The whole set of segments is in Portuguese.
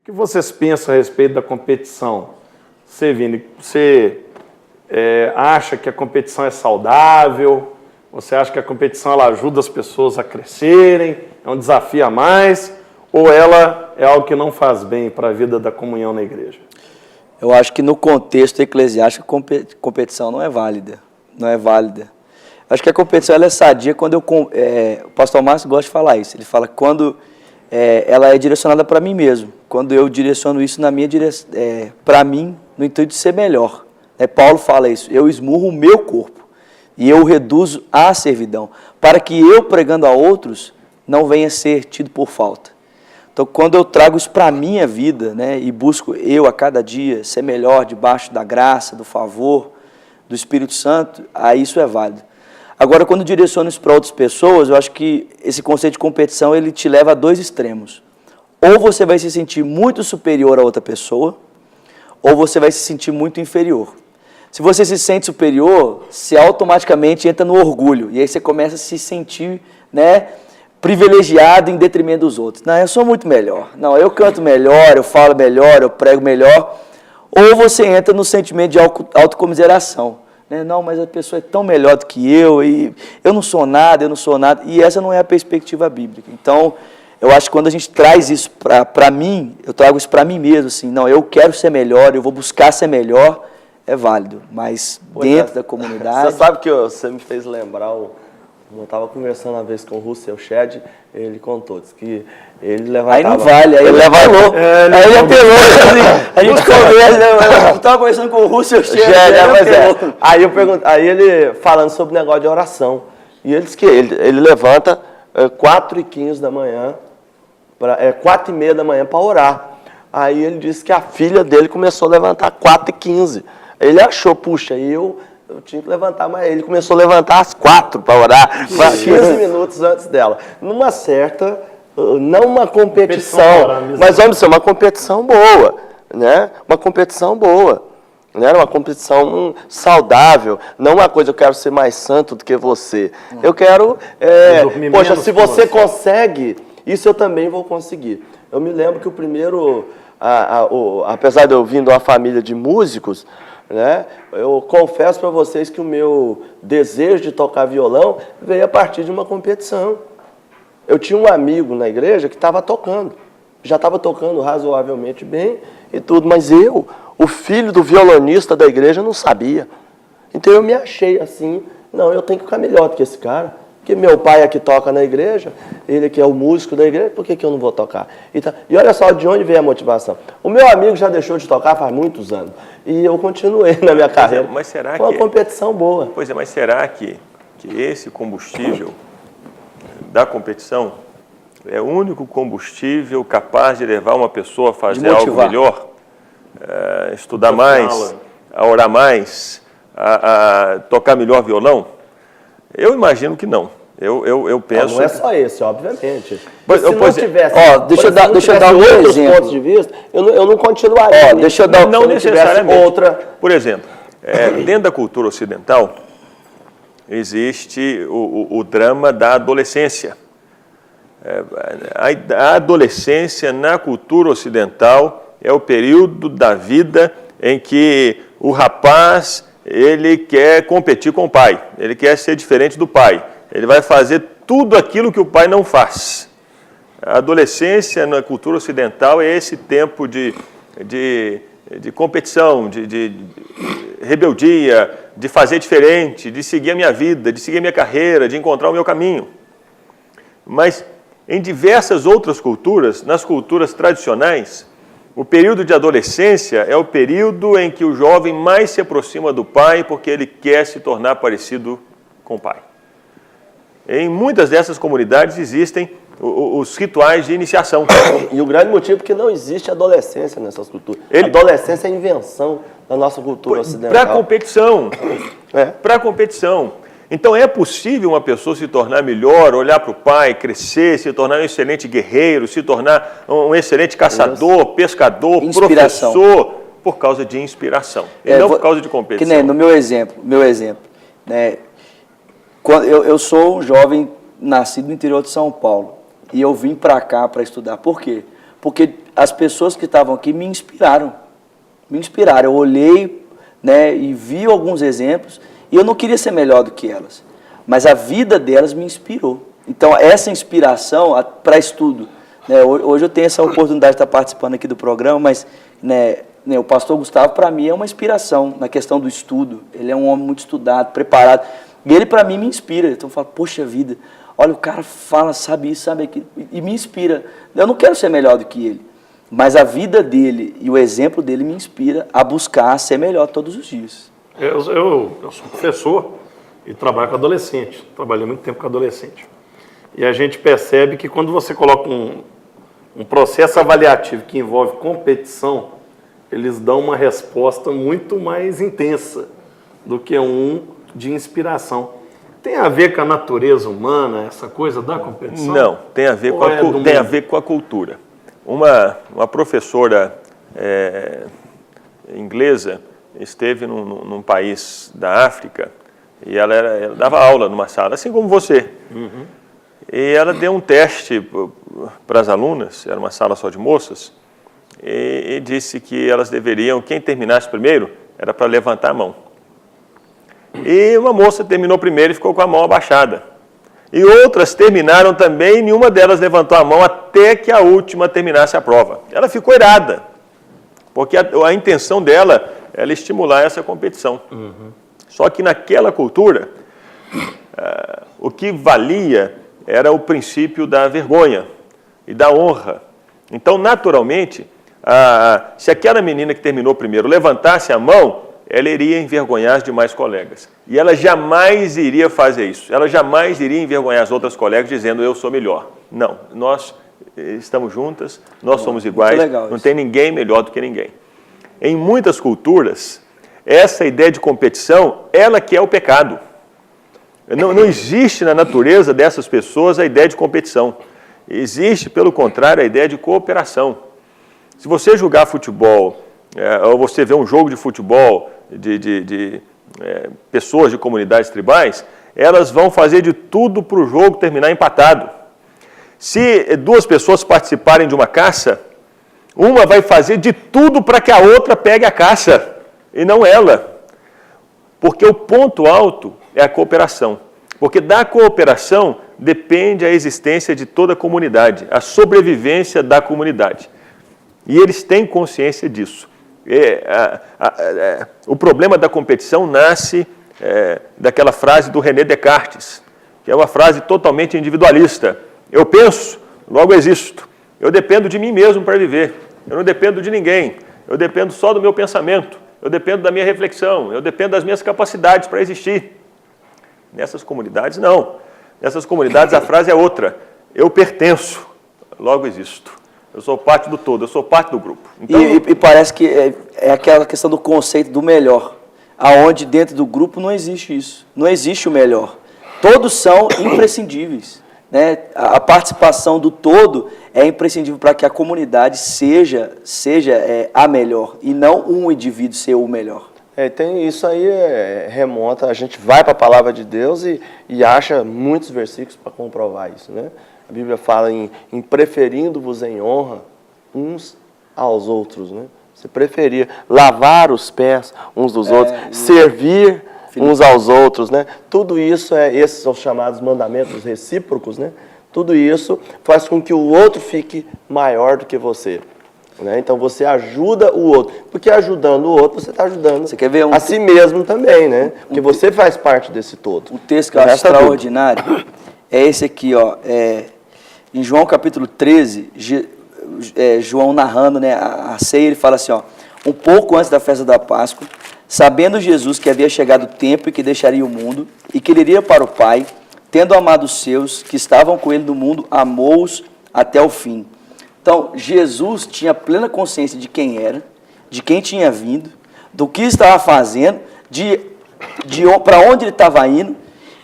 O que vocês pensam a respeito da competição? Você, Vini, você acha que a competição é saudável? Você acha que a competição ela ajuda as pessoas a crescerem? É um desafio a mais? Ou ela é algo que não faz bem para a vida da comunhão na igreja? Eu acho que no contexto eclesiástico, a competição não é válida. Não é válida. Acho que a competição ela é sadia quando o pastor Márcio gosta de falar isso. Ele fala quando ela é direcionada para mim mesmo. Quando eu direciono isso para mim, no intuito de ser melhor. Paulo fala isso. Eu esmurro o meu corpo e eu o reduzo à servidão, para que eu, pregando a outros, não venha ser tido por falta. Então, quando eu trago isso para a minha vida, e busco eu a cada dia ser melhor debaixo da graça, do favor, do Espírito Santo, aí isso é válido. Agora, quando eu direciono isso para outras pessoas, eu acho que esse conceito de competição, ele te leva a dois extremos. Ou você vai se sentir muito superior a outra pessoa, ou você vai se sentir muito inferior. Se você se sente superior, você automaticamente entra no orgulho, e aí você começa a se sentir, privilegiado em detrimento dos outros. Não, eu sou muito melhor. Não, eu canto melhor, eu falo melhor, eu prego melhor. Ou você entra no sentimento de autocomiseração. Não, mas a pessoa é tão melhor do que eu, e eu não sou nada, e essa não é a perspectiva bíblica. Então, eu acho que quando a gente traz isso para mim, eu trago isso para mim mesmo, assim, não, eu quero ser melhor, eu vou buscar ser melhor, é válido, mas dentro da comunidade... Você sabe que você me fez lembrar, eu estava conversando uma vez com o Russell Shedd, ele contou, disse que ele levantava... Aí não vale, aí ele apelou. Aí ele apelou, assim, a gente conversa, eu estava conversando com o Russell Shedd, Aí ele falando sobre o negócio de oração, e ele disse que ele levanta 4h15 da manhã, 4h30 da manhã para orar. Aí ele disse que a filha dele começou a levantar 4h15. Ele achou, puxa, eu tinha que levantar, mas ele começou a levantar às 4 para orar, 15 minutos antes dela. Numa certa, não uma competição, mas vamos dizer, uma competição boa, Uma competição boa, Uma competição saudável, não uma coisa, eu quero ser mais santo do que você. Eu quero, poxa, se você consegue, isso eu também vou conseguir. Eu me lembro que o primeiro, apesar de eu vir de uma família de músicos, eu confesso para vocês que o meu desejo de tocar violão veio a partir de uma competição. Eu tinha um amigo na igreja que estava tocando, já estava tocando razoavelmente bem e tudo, mas eu, o filho do violonista da igreja, não sabia. Então eu me achei assim, não, eu tenho que ficar melhor do que esse cara. Porque meu pai é que toca na igreja, ele que é o músico da igreja, por que eu não vou tocar? E olha só de onde vem a motivação. O meu amigo já deixou de tocar faz muitos anos. E eu continuei na minha carreira. Mas será Foi uma competição boa. Pois é, mas será que esse combustível da competição é o único combustível capaz de levar uma pessoa a fazer algo melhor? Estudar mais, a orar mais, a tocar melhor violão? Eu imagino que não. Eu penso... Não é só esse, obviamente. Mas, se não tivesse, deixa eu dar um exemplo. Pontos de vista, eu não continuaria. Deixa eu dar não necessariamente. Outra... Por exemplo, dentro da cultura ocidental, existe o drama da adolescência. A adolescência na cultura ocidental é o período da vida em que o rapaz... ele quer competir com o pai, ele quer ser diferente do pai, ele vai fazer tudo aquilo que o pai não faz. A adolescência na cultura ocidental é esse tempo de competição, de rebeldia, de fazer diferente, de seguir a minha vida, de seguir a minha carreira, de encontrar o meu caminho. Mas em diversas outras culturas, nas culturas tradicionais, o período de adolescência é o período em que o jovem mais se aproxima do pai porque ele quer se tornar parecido com o pai. Em muitas dessas comunidades existem os rituais de iniciação. E o grande motivo é que não existe adolescência nessas culturas. Adolescência é invenção da nossa cultura ocidental. Para competição. Para competição. Então é possível uma pessoa se tornar melhor, olhar para o pai, crescer, se tornar um excelente guerreiro, se tornar um excelente caçador, pescador, professor, por causa de inspiração, e não por causa de competição. Que nem no meu exemplo, eu sou um jovem nascido no interior de São Paulo e eu vim para cá para estudar. Por quê? Porque as pessoas que estavam aqui me inspiraram. Me inspiraram. Eu olhei, né, e vi alguns exemplos, e eu não queria ser melhor do que elas. Mas a vida delas me inspirou. Então, essa inspiração para estudo, né, hoje eu tenho essa oportunidade de estar participando aqui do programa, mas o pastor Gustavo, para mim, é uma inspiração na questão do estudo. Ele é um homem muito estudado, preparado. E ele, para mim, me inspira. Então, eu falo, poxa vida, olha, o cara fala, sabe isso, sabe aquilo, e me inspira. Eu não quero ser melhor do que ele, mas a vida dele e o exemplo dele me inspira a buscar ser melhor todos os dias. Eu sou professor e trabalho com adolescente. Trabalhei muito tempo com adolescente. E a gente percebe que quando você coloca um processo avaliativo que envolve competição, eles dão uma resposta muito mais intensa do que um de inspiração. Tem a ver com a natureza humana, essa coisa da competição? Não, tem a ver, tem a ver com a cultura. Uma professora inglesa esteve num país da África e ela dava aula numa sala, assim como você. Uhum. E ela deu um teste para as alunas, era uma sala só de moças, e disse que elas deveriam, quem terminasse primeiro, era para levantar a mão. E uma moça terminou primeiro e ficou com a mão abaixada. E outras terminaram também e nenhuma delas levantou a mão até que a última terminasse a prova. Ela ficou irada, porque a intenção dela era estimular essa competição. Uhum. Só que naquela cultura, o que valia era o princípio da vergonha e da honra. Então, naturalmente, se aquela menina que terminou primeiro levantasse a mão, ela iria envergonhar as demais colegas. E ela jamais iria fazer isso. Ela jamais iria envergonhar as outras colegas dizendo, eu sou melhor. Não, nós estamos juntas, nós somos iguais, não tem ninguém melhor do que ninguém. Em muitas culturas, essa ideia de competição, ela que é o pecado. Não existe na natureza dessas pessoas a ideia de competição. Existe, pelo contrário, a ideia de cooperação. Se você jogar futebol, ou você vê um jogo de futebol de pessoas de comunidades tribais, elas vão fazer de tudo para o jogo terminar empatado. Se duas pessoas participarem de uma caça, uma vai fazer de tudo para que a outra pegue a caça, e não ela. Porque o ponto alto é a cooperação. Porque da cooperação depende a existência de toda a comunidade, a sobrevivência da comunidade. E eles têm consciência disso. O problema da competição nasce daquela frase do René Descartes, que é uma frase totalmente individualista. Eu penso, logo existo. Eu dependo de mim mesmo para viver. Eu não dependo de ninguém. Eu dependo só do meu pensamento. Eu dependo da minha reflexão. Eu dependo das minhas capacidades para existir. Nessas comunidades, não. Nessas comunidades, a frase é outra. Eu pertenço, logo existo. Eu sou parte do todo, eu sou parte do grupo. Então, e parece que é aquela questão do conceito do melhor, aonde dentro do grupo não existe isso. Não existe o melhor. Todos são imprescindíveis. Né? A participação do todo é imprescindível para que a comunidade seja a melhor, e não um indivíduo ser o melhor. Tem isso aí, remonta, a gente vai para a palavra de Deus e acha muitos versículos para comprovar isso, né? A Bíblia fala em preferindo-vos em honra uns aos outros, né? Você preferir lavar os pés uns dos outros, servir uns aos outros, né? Tudo isso, esses são os chamados mandamentos recíprocos, né? Tudo isso faz com que o outro fique maior do que você. Né? Então você ajuda o outro, porque ajudando o outro você está ajudando a si mesmo também, né? Porque você faz parte desse todo. O texto que eu acho extraordinário é esse aqui, ó, em João capítulo 13, João narrando, né, a ceia, ele fala assim, ó, um pouco antes da festa da Páscoa, sabendo Jesus que havia chegado o tempo e que deixaria o mundo e que ele iria para o Pai, tendo amado os seus que estavam com ele no mundo, amou-os até o fim. Então, Jesus tinha plena consciência de quem era, de quem tinha vindo, do que estava fazendo, para onde ele estava indo,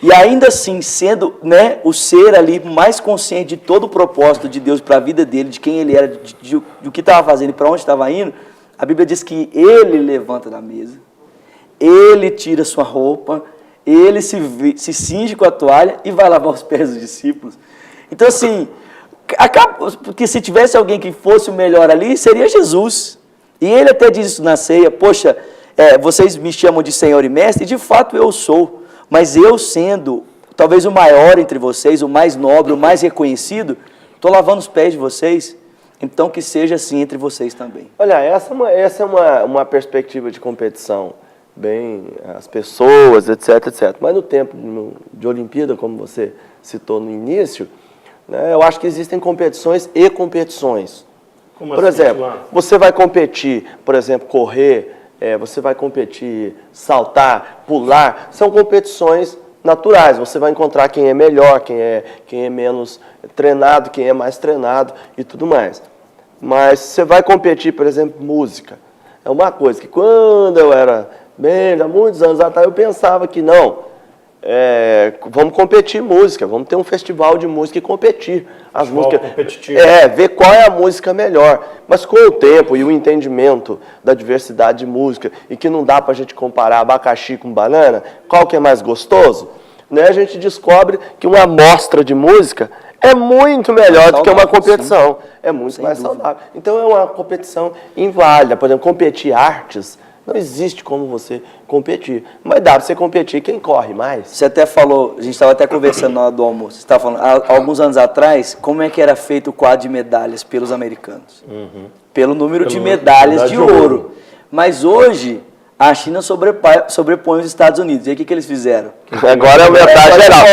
e ainda assim, sendo, né, o ser ali mais consciente de todo o propósito de Deus para a vida dele, de quem ele era, do que estava fazendo e para onde estava indo, a Bíblia diz que ele levanta da mesa, ele tira sua roupa, ele se cinge com a toalha e vai lavar os pés dos discípulos. Então, assim, Porque se tivesse alguém que fosse o melhor ali, seria Jesus. E ele até diz isso na ceia, poxa, vocês me chamam de Senhor e Mestre, e de fato eu sou, mas eu sendo talvez o maior entre vocês, o mais nobre, o mais reconhecido, estou lavando os pés de vocês, então que seja assim entre vocês também. Olha, essa é uma perspectiva de competição, bem, as pessoas, etc, etc. Mas no tempo de Olimpíada, como você citou no início, né, eu acho que existem competições e competições. Como por assim, exemplo, você vai competir, por exemplo, correr, você vai competir, saltar, pular, são competições naturais. Você vai encontrar quem é melhor, quem é menos treinado, quem é mais treinado e tudo mais. Mas você vai competir, por exemplo, música. É uma coisa que quando eu era bem, há muitos anos atrás, eu pensava que não, vamos competir música, vamos ter um festival de música e competir. As músicas, ver qual é a música melhor. Mas com o tempo e o entendimento da diversidade de música e que não dá para a gente comparar abacaxi com banana, qual que é mais gostoso, né, a gente descobre que uma amostra de música é muito melhor do que uma competição. Sim. É muito mais saudável. Então é uma competição inválida. Por exemplo, competir artes, não existe como você competir. Mas dá para você competir quem corre mais. Você até falou, a gente estava até conversando na hora do almoço, você estava falando, há alguns anos atrás, como é que era feito o quadro de medalhas pelos americanos? Pelo número de medalhas de ouro. Mas hoje, a China sobrepõe os Estados Unidos. E aí o que eles fizeram? Agora é o metade geral.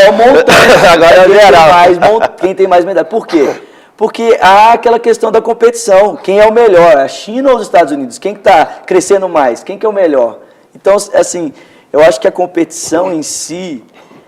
Agora é geral. Quem tem mais medalha. Por quê? Porque há aquela questão da competição. Quem é o melhor? A China ou os Estados Unidos? Quem está crescendo mais? Quem que é o melhor? Então, assim, eu acho que a competição em si,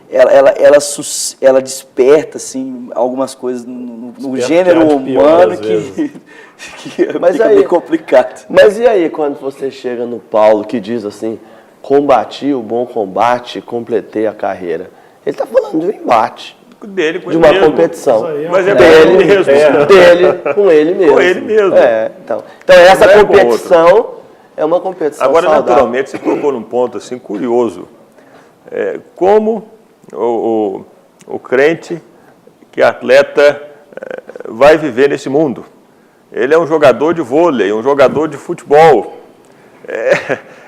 ela desperta assim, algumas coisas no gênero humano que fica bem complicado. Mas e aí quando você chega no Paulo que diz assim, combati o bom combate, completei a carreira. Ele está falando de um embate. Dele com de ele uma mesmo. competição. Mas é dele mesmo. Dele com ele mesmo. Com ele mesmo. Então essa competição é uma competição Agora, saudável. naturalmente, você tocou num ponto assim, curioso. Como o crente, que é atleta, vai viver nesse mundo. Ele é um jogador de vôlei, um jogador de futebol.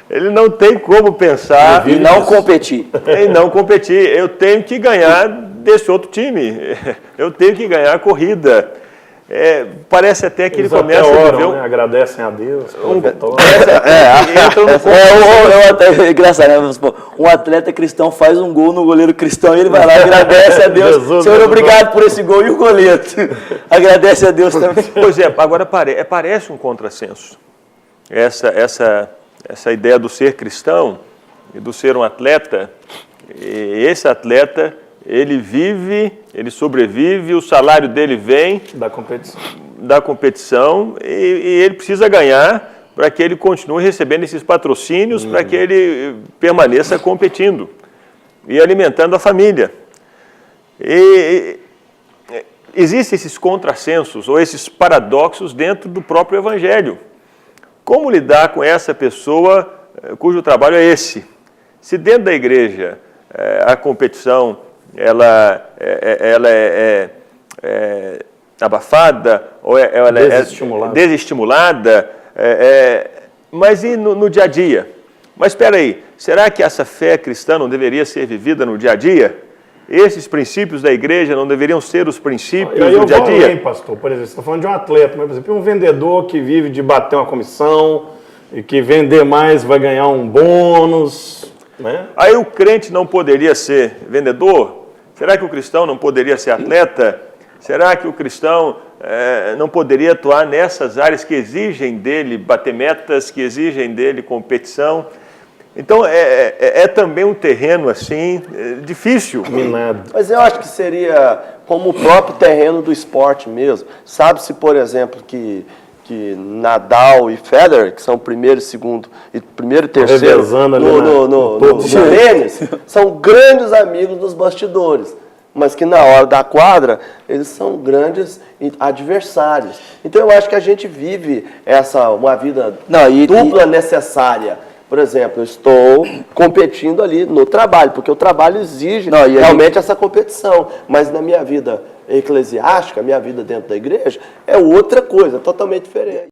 Ele não tem como pensar em não competir. Em não competir. Eu tenho que ganhar desse outro time. Eu tenho que ganhar a corrida. Parece até que eles ele começa até oram, a viver né? Agradecem a Deus pela vitória. É engraçado, né? Um atleta cristão faz um gol no goleiro cristão e ele vai lá e agradece a Deus. Jesus, Senhor, obrigado por esse gol. E o goleiro agradece a Deus também. Pois é, agora parece um contrassenso. Essa ideia do ser cristão e do ser um atleta, e esse atleta, ele vive, ele sobrevive, o salário dele vem da competição e ele precisa ganhar para que ele continue recebendo esses patrocínios, para que ele permaneça competindo e alimentando a família. Existem esses contrassensos ou esses paradoxos dentro do próprio Evangelho. Como lidar com essa pessoa cujo trabalho é esse? Se dentro da igreja a competição ela é abafada ou ela é desestimulada, mas e no dia a dia? Mas espera aí, será que essa fé cristã não deveria ser vivida no dia a dia? Esses princípios da igreja não deveriam ser os princípios do dia a dia? Pastor, por exemplo, você está falando de um atleta, mas, por exemplo, um vendedor que vive de bater uma comissão e que vender mais vai ganhar um bônus, né? Aí o crente não poderia ser vendedor? Será que o cristão não poderia ser atleta? Será que o cristão não poderia atuar nessas áreas que exigem dele bater metas, que exigem dele competição? Então, é também um terreno, assim, difícil. Minado. Mas eu acho que seria como o próprio terreno do esporte mesmo. Sabe-se, por exemplo, que Nadal e Federer, que são primeiro, segundo e primeiro e terceiro no tênis, são grandes amigos dos bastidores, mas que na hora da quadra eles são grandes adversários. Então eu acho que a gente vive uma vida dupla necessária. Por exemplo, eu estou competindo ali no trabalho, porque o trabalho exige realmente essa competição. Mas na minha vida eclesiástica, a minha vida dentro da igreja, é outra coisa, totalmente diferente.